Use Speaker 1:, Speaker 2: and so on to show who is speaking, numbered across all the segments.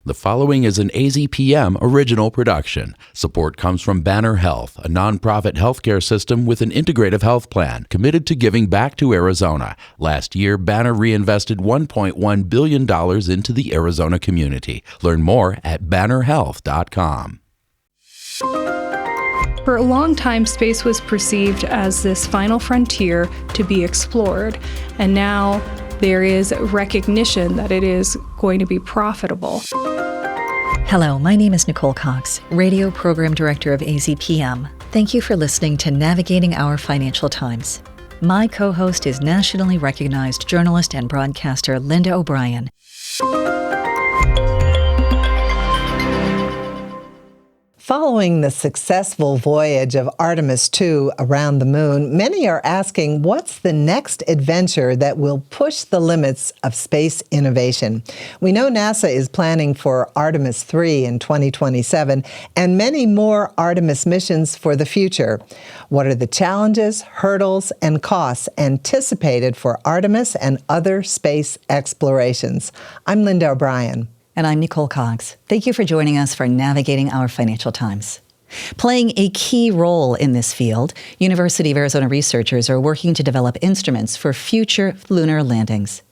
Speaker 1: The following is an AZPM original production. Support comes from Banner Health, a nonprofit healthcare system with an integrative health plan committed to giving back to Arizona. Last year, Banner reinvested $1.1 billion into the Arizona community. Learn more at bannerhealth.com.
Speaker 2: For a long time, space was perceived as this final frontier to be explored, and now there is recognition that it is going to be profitable.
Speaker 3: Hello, my name is Nicole Cox, Radio Program Director of AZPM. Thank you for listening to Navigating Our Financial Times. My co-host is nationally recognized journalist and broadcaster Linda O'Brien.
Speaker 4: Following the successful voyage of Artemis II around the moon, many are asking what's the next adventure that will push the limits of space innovation. We know NASA is planning for Artemis III in 2027 and many more Artemis missions for the future. What are the challenges, hurdles, and costs anticipated for Artemis and other space explorations? I'm Linda O'Brien.
Speaker 3: And I'm Nicole Cox. Thank you for joining us for Navigating Our Financial Times. Playing a key role in this field, University of Arizona researchers are working to develop instruments for future lunar landings.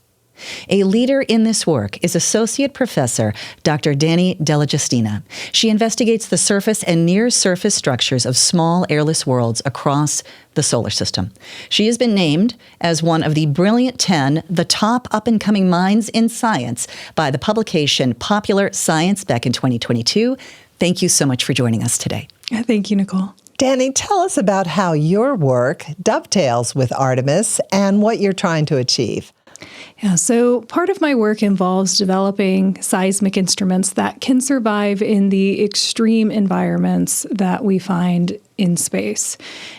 Speaker 3: A leader in this work is Associate Professor Dr. Dani DellaGiustina. She investigates the surface and near-surface structures of small airless worlds across the solar system. She has been named as one of the brilliant 10, the top up-and-coming minds in science by the publication Popular Science back in 2022. Thank you so much for joining us today.
Speaker 2: Thank you, Nicole.
Speaker 4: Dani, tell us about how your work dovetails with Artemis and what you're trying to achieve.
Speaker 2: Yeah, so part of my work involves developing seismic instruments that can survive in the extreme environments that we find in space.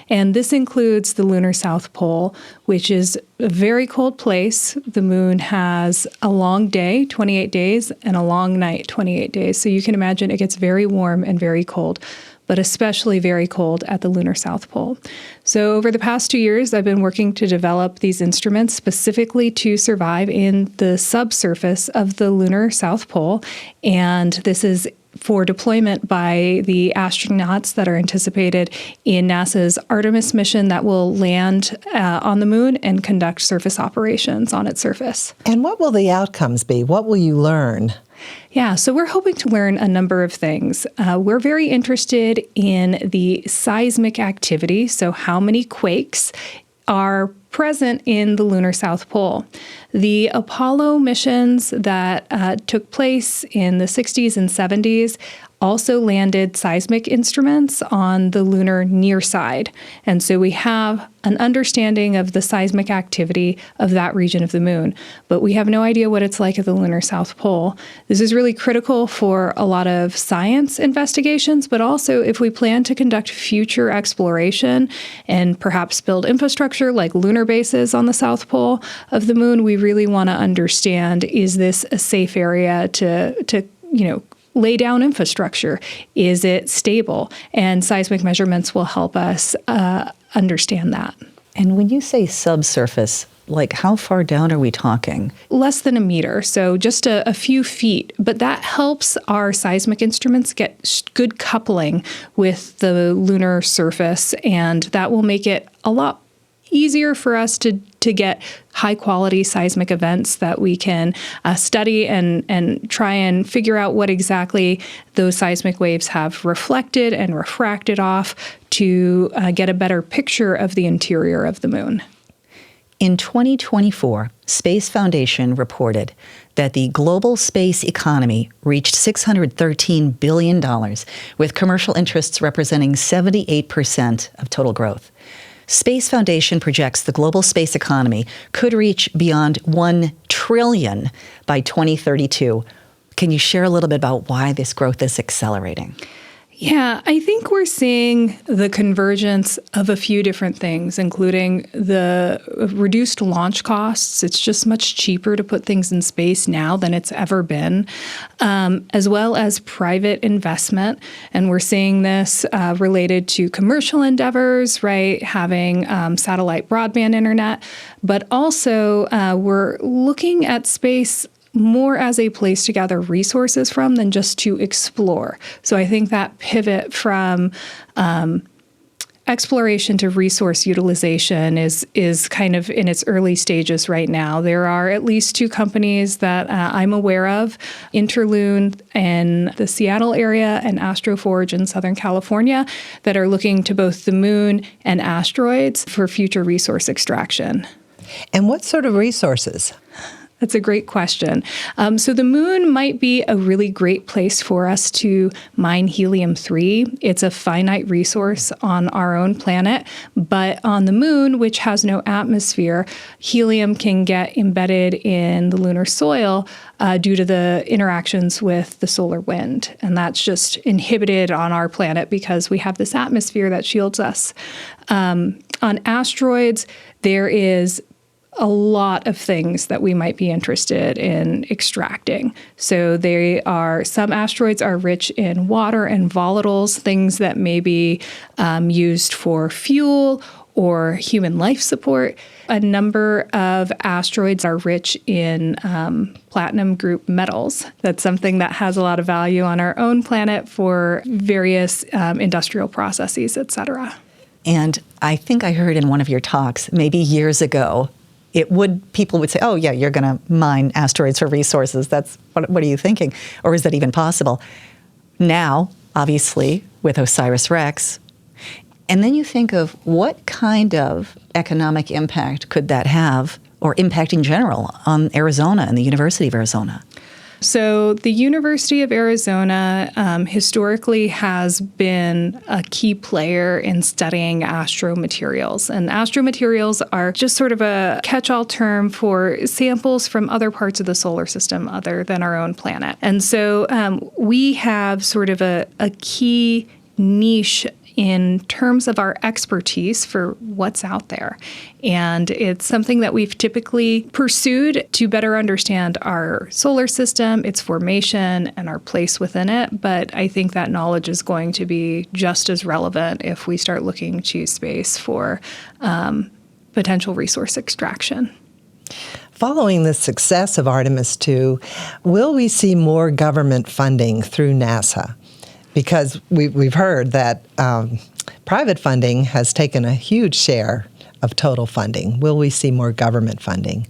Speaker 2: And this includes the lunar South Pole, which is a very cold place. The moon has a long day, 28 days, and a long night, 28 days. So you can imagine it gets very warm and very cold, but especially very cold at the lunar South Pole. So over the past 2 years, I've been working to develop these instruments specifically to survive in the subsurface of the lunar South Pole. And this is for deployment by the astronauts that are anticipated in NASA's Artemis mission that will land on the moon and conduct surface operations on its surface.
Speaker 4: And what will the outcomes be? What will you learn?
Speaker 2: Yeah, so we're hoping to learn a number of things. We're very interested in the seismic activity, so how many quakes are present in the lunar South Pole. The Apollo missions that took place in the 60s and 70s also landed seismic instruments on the lunar near side. And so we have an understanding of the seismic activity of that region of the moon, but we have no idea what it's like at the lunar South Pole. This is really critical for a lot of science investigations, but also if we plan to conduct future exploration and perhaps build infrastructure like lunar bases on the South Pole of the moon, we really want to understand, is this a safe area to lay down infrastructure? Is it stable? And seismic measurements will help us understand that.
Speaker 3: And when you say subsurface, like how far down are we talking?
Speaker 2: Less than a meter, so just a few feet. But that helps our seismic instruments get good coupling with the lunar surface, and that will make it a lot easier for us to get high-quality seismic events that we can study and try and figure out what exactly those seismic waves have reflected and refracted off to get a better picture of the interior of the moon.
Speaker 3: In 2024, Space Foundation reported that the global space economy reached $613 billion, with commercial interests representing 78% of total growth. Space Foundation projects the global space economy could reach beyond $1 trillion by 2032. Can you share a little bit about why this growth is accelerating?
Speaker 2: Yeah, I think we're seeing the convergence of a few different things, including the reduced launch costs. It's just much cheaper to put things in space now than it's ever been, as well as private investment. And we're seeing this related to commercial endeavors, right? Having satellite broadband internet, but also we're looking at space more as a place to gather resources from than just to explore. So I think that pivot from exploration to resource utilization is kind of in its early stages right now. There are at least 2 companies that I'm aware of, Interloon in the Seattle area and Astroforge in Southern California, that are looking to both the moon and asteroids for future resource extraction.
Speaker 4: And what sort of resources?
Speaker 2: That's a great question. So the moon might be a really great place for us to mine helium-3. It's a finite resource on our own planet, but on the moon, which has no atmosphere, helium can get embedded in the lunar soil due to the interactions with the solar wind. And that's just inhibited on our planet because we have this atmosphere that shields us. On asteroids, there is a lot of things that we might be interested in extracting. So some asteroids are rich in water and volatiles, things that may be used for fuel or human life support. A number of asteroids are rich in platinum group metals. That's something that has a lot of value on our own planet for various industrial processes, et cetera.
Speaker 3: And I think I heard in one of your talks, maybe years ago, people would say, oh yeah, you're going to mine asteroids for resources. What are you thinking? Or is that even possible? Now, obviously, with OSIRIS-Rex, and then you think of what kind of economic impact could that have, or impact in general, on Arizona and the University of Arizona?
Speaker 2: So the University of Arizona historically has been a key player in studying astromaterials. And astromaterials are just sort of a catch-all term for samples from other parts of the solar system other than our own planet. And so we have sort of a key niche in terms of our expertise for what's out there. And it's something that we've typically pursued to better understand our solar system, its formation, and our place within it. But I think that knowledge is going to be just as relevant if we start looking to space for potential resource extraction.
Speaker 4: Following the success of Artemis II, will we see more government funding through NASA? Because we've heard that private funding has taken a huge share of total funding. Will we see more government funding?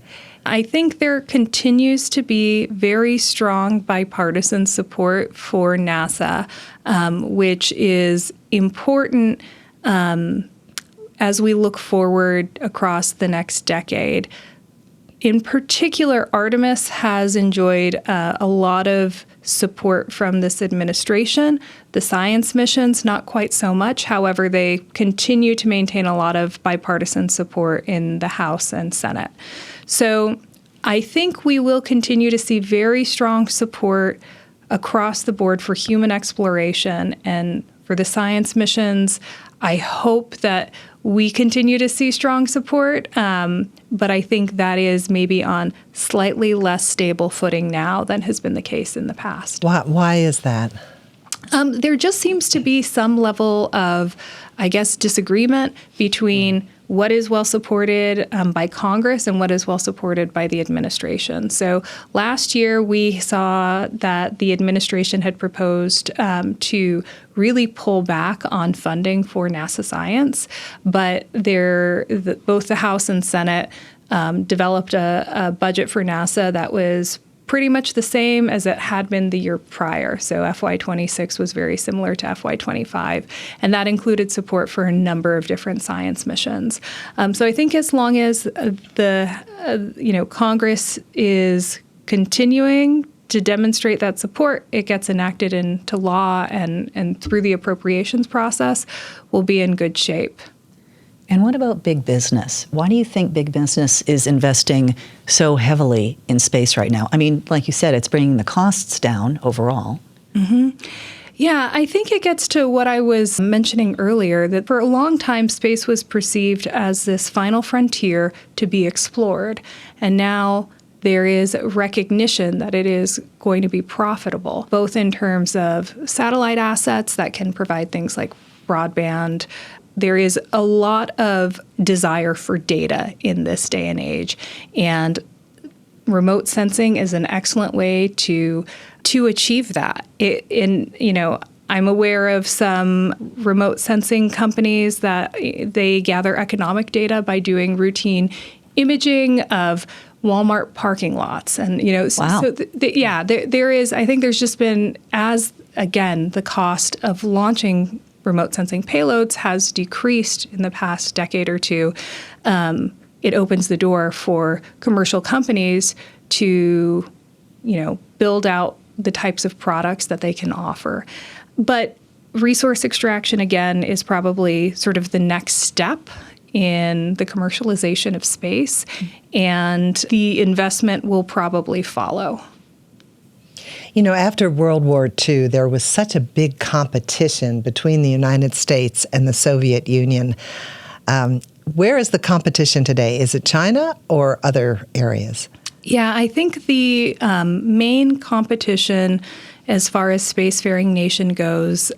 Speaker 2: I think there continues to be very strong bipartisan support for NASA, which is important as we look forward across the next decade. In particular, Artemis has enjoyed a lot of support from this administration. The science missions, not quite so much. However, they continue to maintain a lot of bipartisan support in the House and Senate. So I think we will continue to see very strong support across the board for human exploration and for the science missions. I hope that we continue to see strong support, but I think that is maybe on slightly less stable footing now than has been the case in the past.
Speaker 4: Why is that?
Speaker 2: There just seems to be some level of, I guess, disagreement between what is well supported by Congress and what is well supported by the administration. So last year we saw that the administration had proposed to really pull back on funding for NASA science, but both the House and Senate developed a budget for NASA that was pretty much the same as it had been the year prior. So FY26 was very similar to FY25, and that included support for a number of different science missions. So I think as long as Congress is continuing to demonstrate that support, it gets enacted into law and through the appropriations process, we'll be in good shape.
Speaker 3: And what about big business? Why do you think big business is investing so heavily in space right now? I mean, like you said, it's bringing the costs down overall.
Speaker 2: Mm-hmm. Yeah, I think it gets to what I was mentioning earlier, that for a long time, space was perceived as this final frontier to be explored. And now there is recognition that it is going to be profitable, both in terms of satellite assets that can provide things like broadband. There is a lot of desire for data in this day and age, and remote sensing is an excellent way to achieve that. I'm aware of some remote sensing companies that they gather economic data by doing routine imaging of Walmart parking lots. And,
Speaker 3: Wow.
Speaker 2: there is, I think there's just been, again, the cost of launching remote sensing payloads has decreased in the past decade or two. It opens the door for commercial companies to, build out the types of products that they can offer. But resource extraction, again, is probably sort of the next step in the commercialization of space, and the investment will probably follow.
Speaker 4: After World War II, there was such a big competition between the United States and the Soviet Union. Where is the competition today? Is it China or other areas?
Speaker 2: Yeah, I think the main competition as far as spacefaring nation goes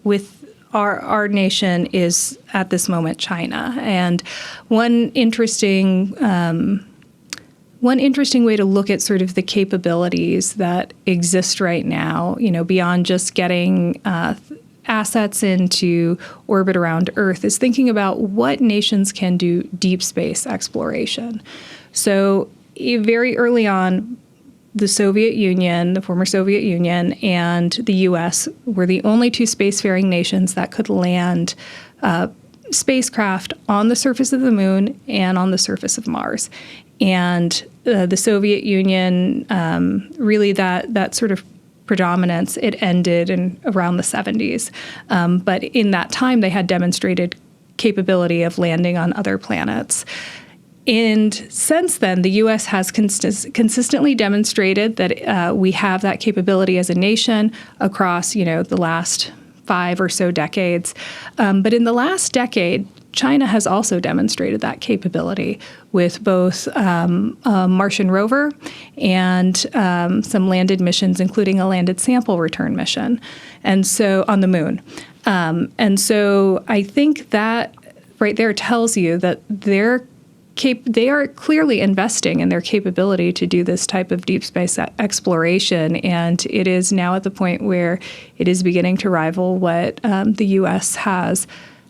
Speaker 2: with our nation is at this moment China. And one interesting way to look at sort of the capabilities that exist right now, beyond just getting assets into orbit around Earth, is thinking about what nations can do deep space exploration. So very early on, the Soviet Union, the former Soviet Union, and the U.S. were the only two spacefaring nations that could land spacecraft on the surface of the moon and on the surface of Mars. And the Soviet Union, really that sort of predominance, it ended in around the 70s. But in that time, they had demonstrated capability of landing on other planets. And since then, the U.S. has consistently demonstrated that we have that capability as a nation across, the last 5 or so decades. But in the last decade, China has also demonstrated that capability with both a Martian rover and some landed missions, including a landed sample return mission, and so on the moon. And so I think that right there tells you that they are clearly investing in their capability to do this type of deep space exploration, and it is now at the point where it is beginning to rival what the U.S. has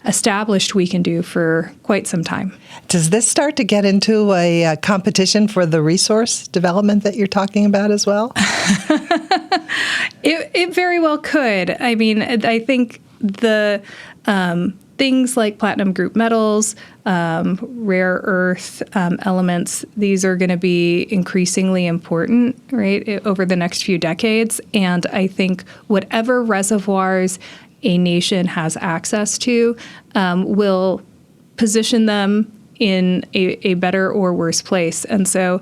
Speaker 2: established we can do for quite some time.
Speaker 4: Does this start to get into a competition for the resource development that you're talking about as well?
Speaker 2: It very well could. I mean, I think the things like platinum group metals, rare earth elements, these are going to be increasingly important, right, over the next few decades. And I think whatever reservoirs a nation has access to will position them in a better or worse place. And so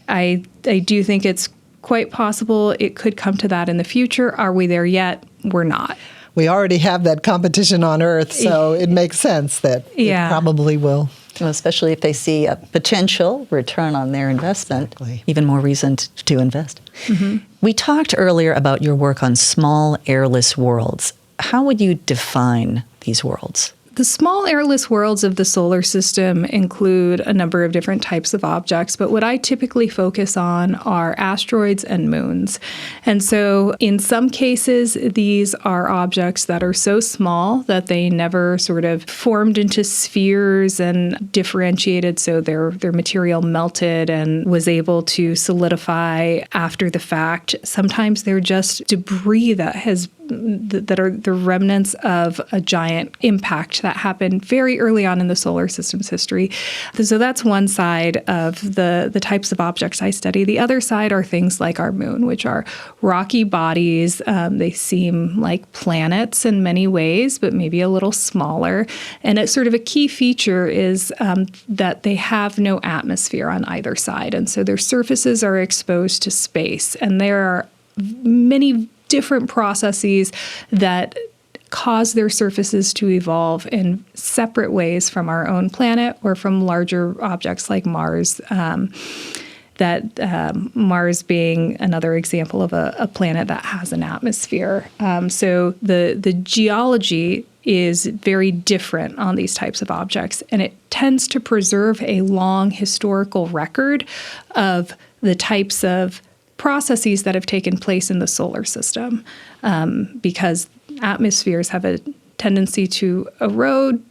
Speaker 2: I do think it's quite possible it could come to that in the future. Are we there yet? We're not.
Speaker 4: We already have that competition on Earth, so it makes sense that it probably will.
Speaker 3: Well, especially if they see a potential return on their investment,
Speaker 4: Exactly.
Speaker 3: Even more reason to invest. Mm-hmm. We talked earlier about your work on small airless worlds. How would you define these worlds?
Speaker 2: The small airless worlds of the solar system include a number of different types of objects, but what I typically focus on are asteroids and moons. And so in some cases, these are objects that are so small that they never sort of formed into spheres and differentiated, so their material melted and was able to solidify after the fact. Sometimes they're just debris that are the remnants of a giant impact that happened very early on in the solar system's history. So that's one side of the types of objects I study. The other side are things like our moon, which are rocky bodies. They seem like planets in many ways, but maybe a little smaller. And it's sort of a key feature is that they have no atmosphere on either side. And so their surfaces are exposed to space. And there are many different processes that cause their surfaces to evolve in separate ways from our own planet or from larger objects like Mars, Mars being another example of a planet that has an atmosphere. So the geology is very different on these types of objects, and it tends to preserve a long historical record of the types of processes that have taken place in the solar system, because atmospheres have a tendency to erode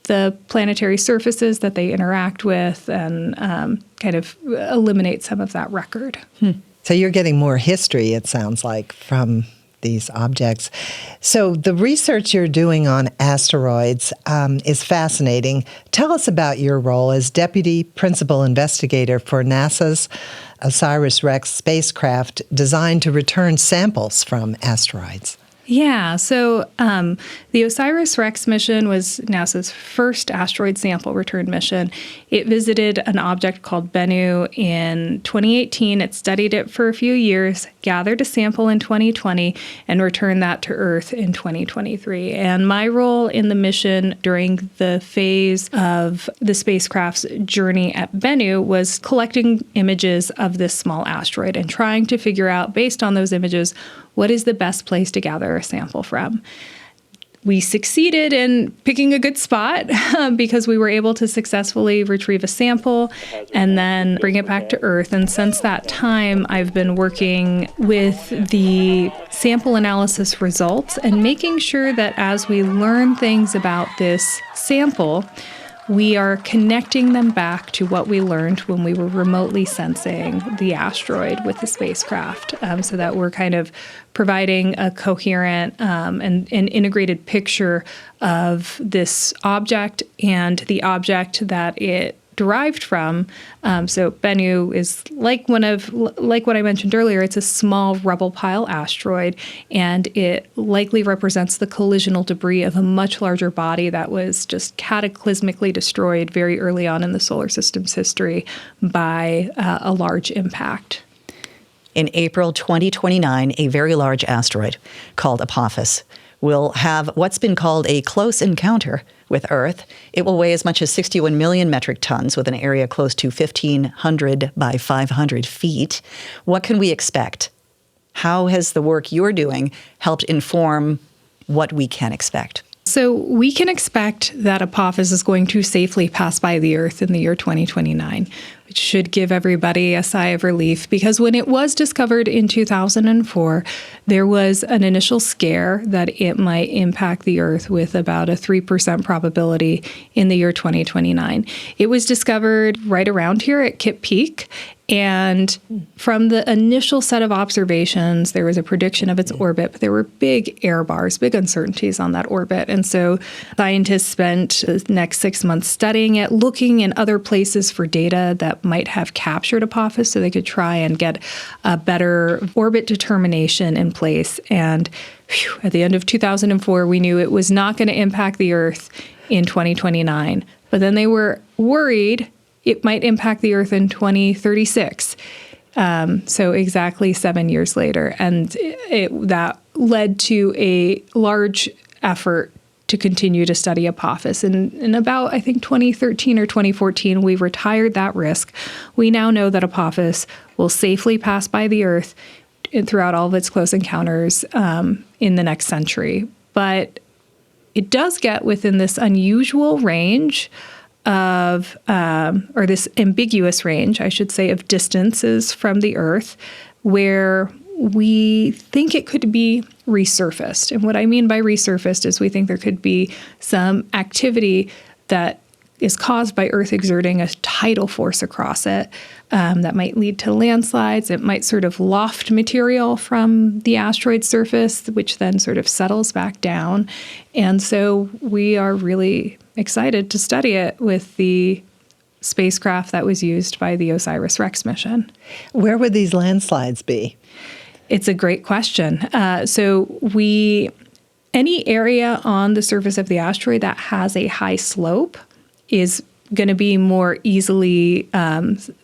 Speaker 2: the planetary surfaces that they interact with and kind of eliminate some of that record.
Speaker 4: So you're getting more history, it sounds like, from these objects. So the research you're doing on asteroids is fascinating. Tell us about your role as Deputy Principal Investigator for NASA's OSIRIS-Rex spacecraft designed to return samples from asteroids.
Speaker 2: Yeah, so the OSIRIS-Rex mission was NASA's first asteroid sample return mission. It visited an object called Bennu in 2018. It studied it for a few years, gathered a sample in 2020, and returned that to Earth in 2023. And my role in the mission during the phase of the spacecraft's journey at Bennu was collecting images of this small asteroid and trying to figure out, based on those images, what is the best place to gather a sample from. We succeeded in picking a good spot because we were able to successfully retrieve a sample and then bring it back to Earth. And since that time, I've been working with the sample analysis results and making sure that as we learn things about this sample, we are connecting them back to what we learned when we were remotely sensing the asteroid with the spacecraft, so that we're kind of providing a coherent and an integrated picture of this object and the object that it derived from. So Bennu is like what I mentioned earlier. It's a small rubble pile asteroid, and it likely represents the collisional debris of a much larger body that was just cataclysmically destroyed very early on in the solar system's history by a large impact.
Speaker 3: In April 2029, a very large asteroid called Apophis will have what's been called a close encounter with Earth. It will weigh as much as 61 million metric tons with an area close to 1,500 by 500 feet. What can we expect? How has the work you're doing helped inform what we can expect?
Speaker 2: So we can expect that Apophis is going to safely pass by the Earth in the year 2029, which should give everybody a sigh of relief, because when it was discovered in 2004, there was an initial scare that it might impact the Earth with about a 3% probability in the year 2029. It was discovered right around here at Kitt Peak, and from the initial set of observations, there was a prediction of its orbit, but there were big error bars, big uncertainties on that orbit. And so scientists spent the next 6 months studying it, looking in other places for data that might have captured Apophis so they could try and get a better orbit determination in place. And at the end of 2004, we knew it was not going to impact the Earth in 2029. But then they were worried it might impact the Earth in 2036. So exactly 7 years later. And that led to a large effort to continue to study Apophis. And in about, I think, 2013 or 2014, we retired that risk. We now know that Apophis will safely pass by the Earth throughout all of its close encounters in the next century. But it does get within this unusual range of, or this ambiguous range, I should say, of distances from the Earth, where we think it could be resurfaced. And what I mean by resurfaced is we think there could be some activity that is caused by Earth exerting a tidal force across it that might lead to landslides. It might sort of loft material from the asteroid surface, which then sort of settles back down. And so we are really excited to study it with the spacecraft that was used by the OSIRIS-Rex mission.
Speaker 4: Where would these landslides be?
Speaker 2: It's a great question. Any area on the surface of the asteroid that has a high slope is going to be more easily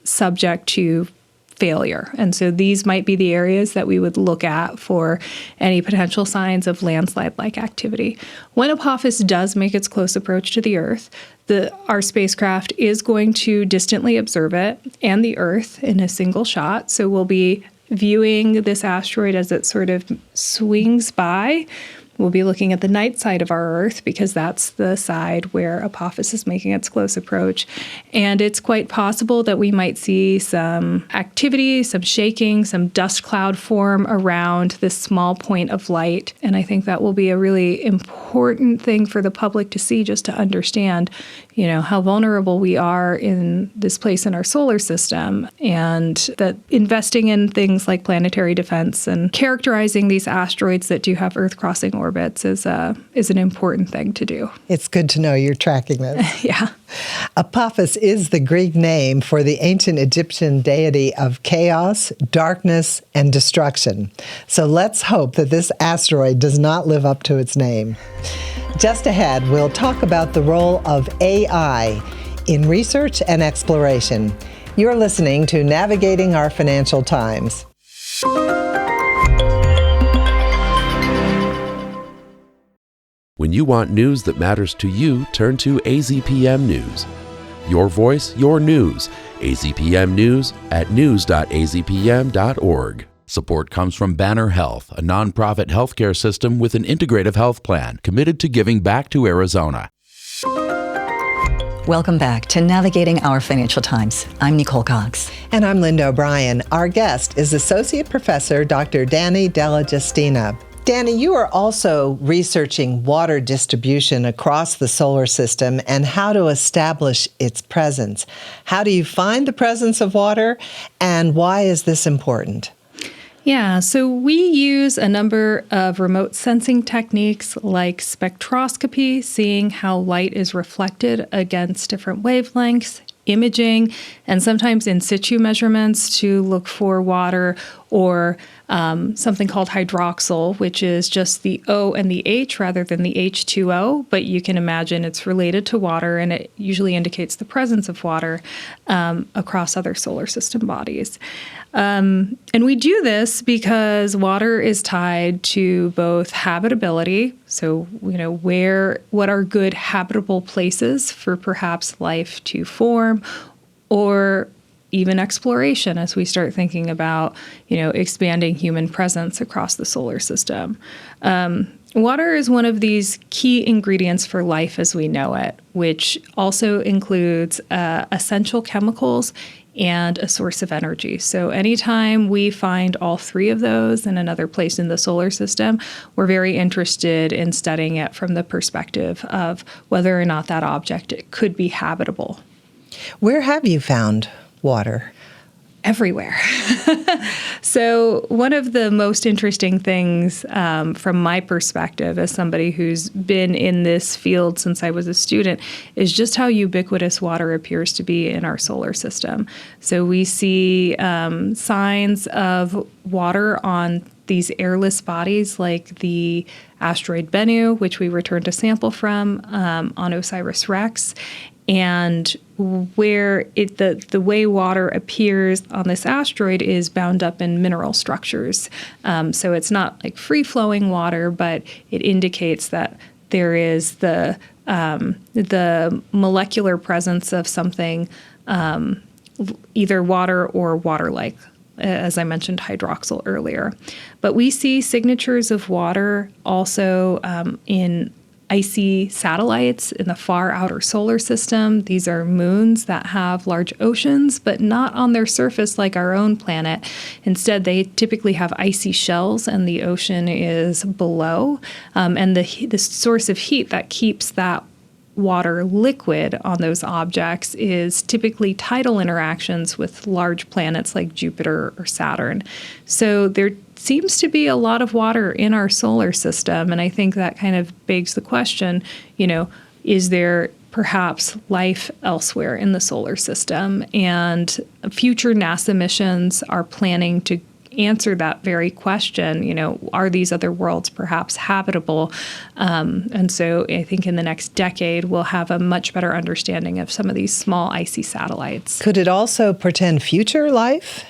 Speaker 2: subject to failure. And so these might be the areas that we would look at for any potential signs of landslide-like activity. When Apophis does make its close approach to the Earth, our spacecraft is going to distantly observe it and the Earth in a single shot. So we'll be viewing this asteroid as it sort of swings by We'll be looking at the night side of our Earth because that's the side where Apophis is making its close approach. And it's quite possible that we might see some activity, some shaking, some dust cloud form around this small point of light. And I think that will be a really important thing for the public to see, just to understand, how vulnerable we are in this place in our solar system, and that investing in things like planetary defense and characterizing these asteroids that do have Earth-crossing orbits is an important thing to do.
Speaker 4: It's good to know you're tracking this.
Speaker 2: Yeah.
Speaker 4: Apophis is the Greek name for the ancient Egyptian deity of chaos, darkness, and destruction. So let's hope that this asteroid does not live up to its name. Just ahead, we'll talk about the role of AI in research and exploration. You're listening to Navigating Our Financial Times.
Speaker 1: When you want news that matters to you, turn to AZPM News. Your voice, your news. AZPM News at news.azpm.org. Support comes from Banner Health, a nonprofit healthcare system with an integrative health plan committed to giving back to Arizona.
Speaker 3: Welcome back to Navigating Our Financial Times. I'm Nicole Cox.
Speaker 4: And I'm Linda O'Brien. Our guest is Associate Professor Dr. Dani DellaGiustina. Dani, you are also researching water distribution across the solar system and how to establish its presence. How do you find the presence of water, and why is this important?
Speaker 2: Yeah, so we use a number of remote sensing techniques like spectroscopy, seeing how light is reflected against different wavelengths, imaging, and sometimes in situ measurements to look for water, or something called hydroxyl, which is just the O and the H rather than the H2O, but you can imagine it's related to water, and it usually indicates the presence of water across other solar system bodies. And we do this because water is tied to both habitability, so what are good habitable places for perhaps life to form, or even exploration as we start thinking about, expanding human presence across the solar system. Water is one of these key ingredients for life as we know it, which also includes essential chemicals and a source of energy. So anytime we find all three of those in another place in the solar system, we're very interested in studying it from the perspective of whether or not that object could be habitable.
Speaker 4: Where have you found water?
Speaker 2: Everywhere. So one of the most interesting things from my perspective as somebody who's been in this field since I was a student is just how ubiquitous water appears to be in our solar system. So we see signs of water on these airless bodies like the asteroid Bennu, which we returned a sample from on OSIRIS-Rex. And where the way water appears on this asteroid is bound up in mineral structures. So it's not like free-flowing water, but it indicates that there is the molecular presence of something, either water or water-like, as I mentioned, hydroxyl earlier. But we see signatures of water also in icy satellites in the far outer solar system. These are moons that have large oceans, but not on their surface like our own planet. Instead, they typically have icy shells, and the ocean is below. And the source of heat that keeps that water liquid on those objects is typically tidal interactions with large planets like Jupiter or Saturn. So there seems to be a lot of water in our solar system, and I think that kind of begs the question, is there perhaps life elsewhere in the solar system? And future NASA missions are planning to answer that very question. Are these other worlds perhaps habitable? And so I think in the next decade, we'll have a much better understanding of some of these small icy satellites.
Speaker 4: Could it also portend future life?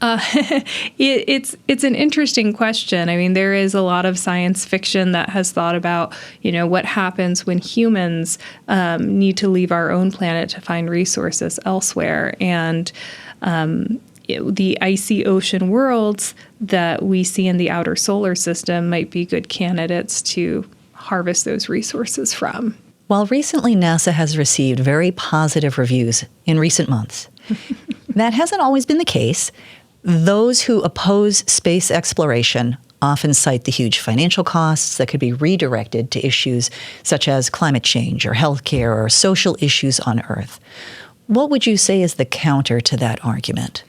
Speaker 2: It's an interesting question. I mean, there is a lot of science fiction that has thought about, what happens when humans need to leave our own planet to find resources elsewhere. And the icy ocean worlds that we see in the outer solar system might be good candidates to harvest those resources from.
Speaker 3: While recently NASA has received very positive reviews in recent months, that hasn't always been the case. Those who oppose space exploration often cite the huge financial costs that could be redirected to issues such as climate change or healthcare or social issues on Earth. What would you say is the counter to that argument?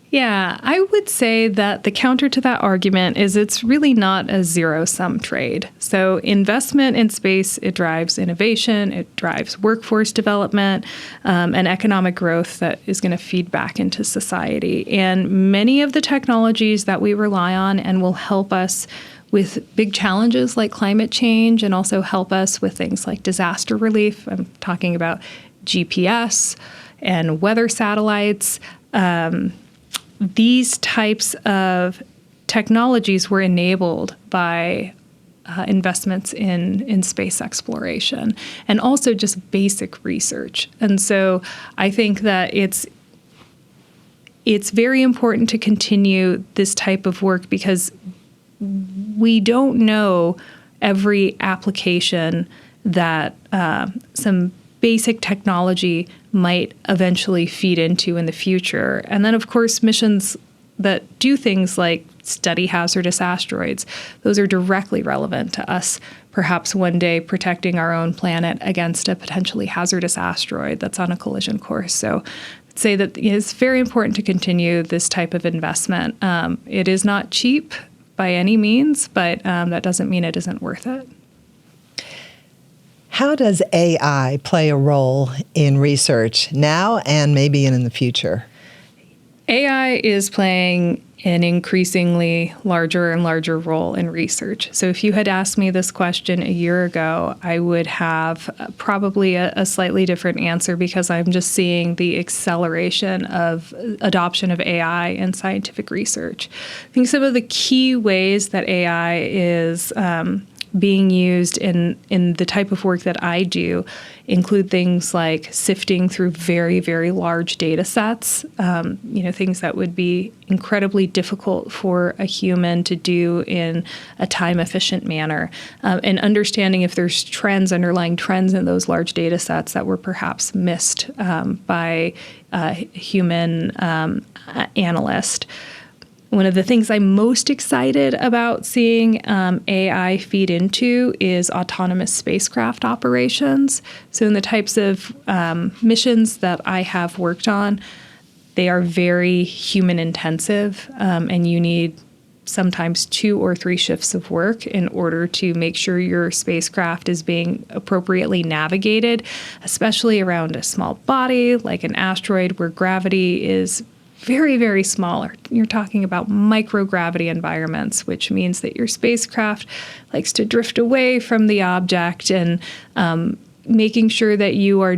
Speaker 2: Yeah, I would say that the counter to that argument is it's really not a zero-sum trade. So investment in space, it drives innovation, it drives workforce development, and economic growth that is going to feed back into society. And many of the technologies that we rely on and will help us with big challenges like climate change and also help us with things like disaster relief. I'm talking about GPS and weather satellites. These types of technologies were enabled by investments in space exploration and also just basic research. And so I think that it's very important to continue this type of work because we don't know every application that some basic technology might eventually feed into in the future. And then, of course, missions that do things like study hazardous asteroids, those are directly relevant to us, perhaps one day protecting our own planet against a potentially hazardous asteroid that's on a collision course. So I'd say that it's very important to continue this type of investment. It is not cheap by any means, but that doesn't mean it isn't worth it.
Speaker 4: How does AI play a role in research now and maybe in the future?
Speaker 2: AI is playing an increasingly larger and larger role in research. So if you had asked me this question a year ago, I would have probably a slightly different answer because I'm just seeing the acceleration of adoption of AI in scientific research. I think some of the key ways that AI is being used in the type of work that I do include things like sifting through very, very large data sets, things that would be incredibly difficult for a human to do in a time-efficient manner, and understanding if there's underlying trends in those large data sets that were perhaps missed by a human analyst. One of the things I'm most excited about seeing AI feed into is autonomous spacecraft operations. So in the types of missions that I have worked on, they are very human intensive, and you need sometimes 2 or 3 shifts of work in order to make sure your spacecraft is being appropriately navigated, especially around a small body like an asteroid where gravity is very, very small. You're talking about microgravity environments, which means that your spacecraft likes to drift away from the object, and making sure that you are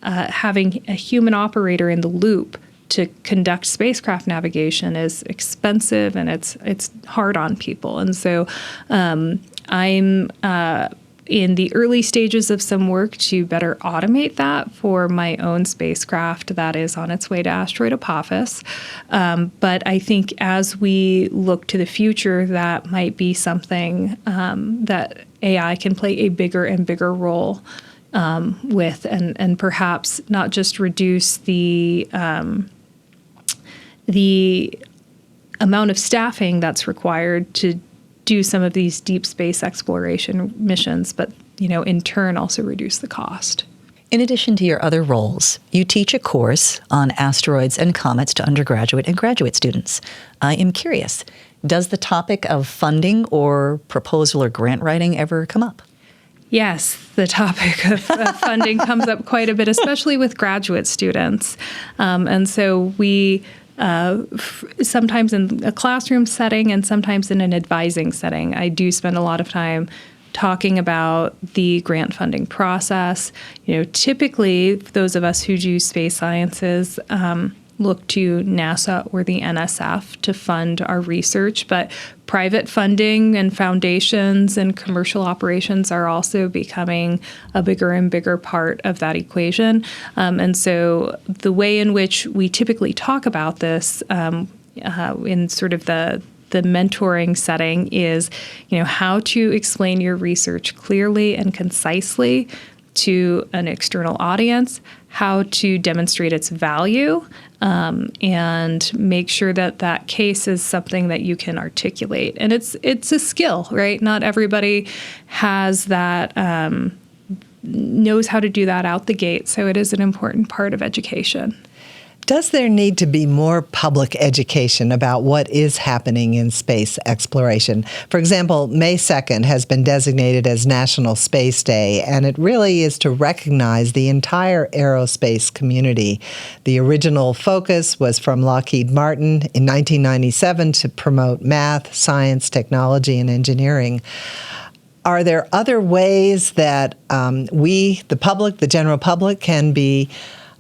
Speaker 2: having a human operator in the loop to conduct spacecraft navigation is expensive and it's hard on people. And so I'm in the early stages of some work to better automate that for my own spacecraft that is on its way to asteroid Apophis. But I think as we look to the future, that might be something that AI can play a bigger and bigger role with, and perhaps not just reduce the amount of staffing that's required to do some of these deep space exploration missions, but in turn also reduce the cost.
Speaker 3: In addition to your other roles, you teach a course on asteroids and comets to undergraduate and graduate students. I am curious, does the topic of funding or proposal or grant writing ever come up?
Speaker 2: Yes, the topic of funding comes up quite a bit, especially with graduate students. And so we sometimes in a classroom setting and sometimes in an advising setting, I do spend a lot of time talking about the grant funding process. Typically, those of us who do space sciences, look to NASA or the NSF to fund our research, but private funding and foundations and commercial operations are also becoming a bigger and bigger part of that equation. And so the way in which we typically talk about this in sort of the mentoring setting is, how to explain your research clearly and concisely to an external audience, how to demonstrate its value, and make sure that that case is something that you can articulate. And it's a skill, right? Not everybody has that, knows how to do that out the gate. So it is an important part of education.
Speaker 4: Does there need to be more public education about what is happening in space exploration? For example, May 2nd has been designated as National Space Day, and it really is to recognize the entire aerospace community. The original focus was from Lockheed Martin in 1997 to promote math, science, technology, and engineering. Are there other ways that we, the public, the general public, can be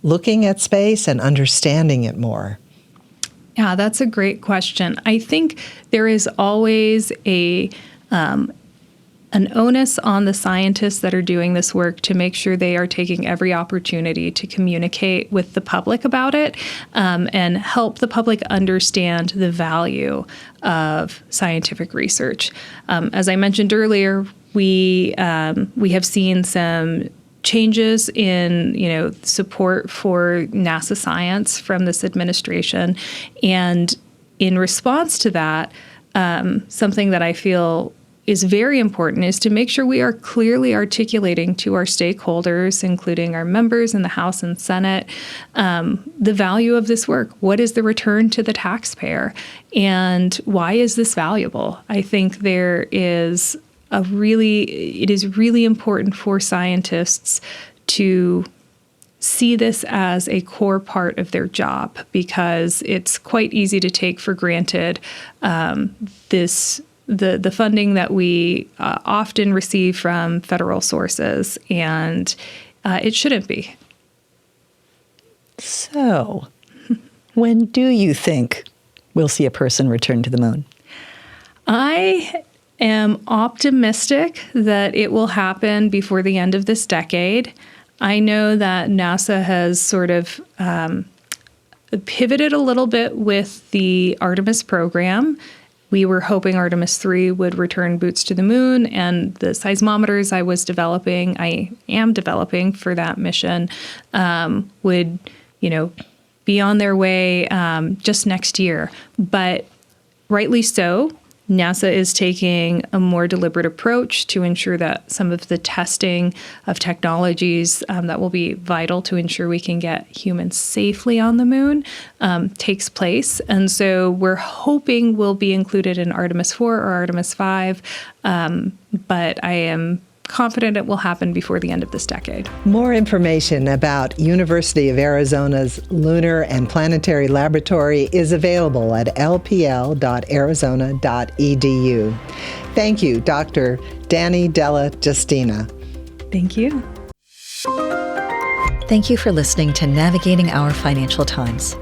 Speaker 4: looking at space and understanding it more?
Speaker 2: Yeah, that's a great question. I think there is always an onus on the scientists that are doing this work to make sure they are taking every opportunity to communicate with the public about it, and help the public understand the value of scientific research. As I mentioned earlier, we have seen some changes in support for NASA science from this administration, and in response to that, something that I feel is very important is to make sure we are clearly articulating to our stakeholders, including our members in the House and Senate, the value of this work. What is the return to the taxpayer, and why is this valuable? I think it is really important for scientists to see this as a core part of their job, because it's quite easy to take for granted the funding that we often receive from federal sources, and it shouldn't be.
Speaker 3: So, when do you think we'll see a person return to the moon?
Speaker 2: I am optimistic that it will happen before the end of this decade. I know that NASA has sort of pivoted a little bit with the Artemis program. We were hoping Artemis 3 would return boots to the moon, and the seismometers I am developing for that mission, would, be on their way just next year. But rightly so, NASA is taking a more deliberate approach to ensure that some of the testing of technologies that will be vital to ensure we can get humans safely on the moon takes place. And so we're hoping we'll be included in Artemis 4 or Artemis 5, but I am confident it will happen before the end of this decade.
Speaker 4: More information about University of Arizona's Lunar and Planetary Laboratory is available at lpl.arizona.edu. Thank you, Dr. Dani DellaGiustina.
Speaker 2: Thank you.
Speaker 3: Thank you for listening to Navigating Our Financial Times.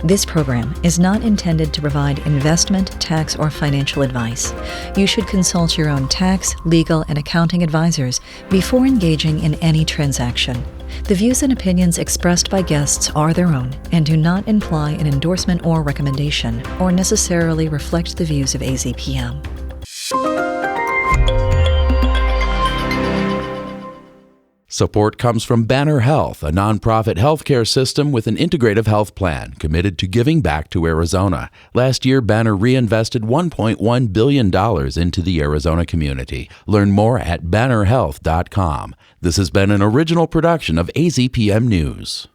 Speaker 3: This program is not intended to provide investment, tax, or financial advice. You should consult your own tax, legal, and accounting advisors before engaging in any transaction. The views and opinions expressed by guests are their own and do not imply an endorsement or recommendation, or necessarily reflect the views of AZPM.
Speaker 1: Support comes from Banner Health, a nonprofit healthcare system with an integrative health plan committed to giving back to Arizona. Last year, Banner reinvested $1.1 billion into the Arizona community. Learn more at bannerhealth.com. This has been an original production of AZPM News.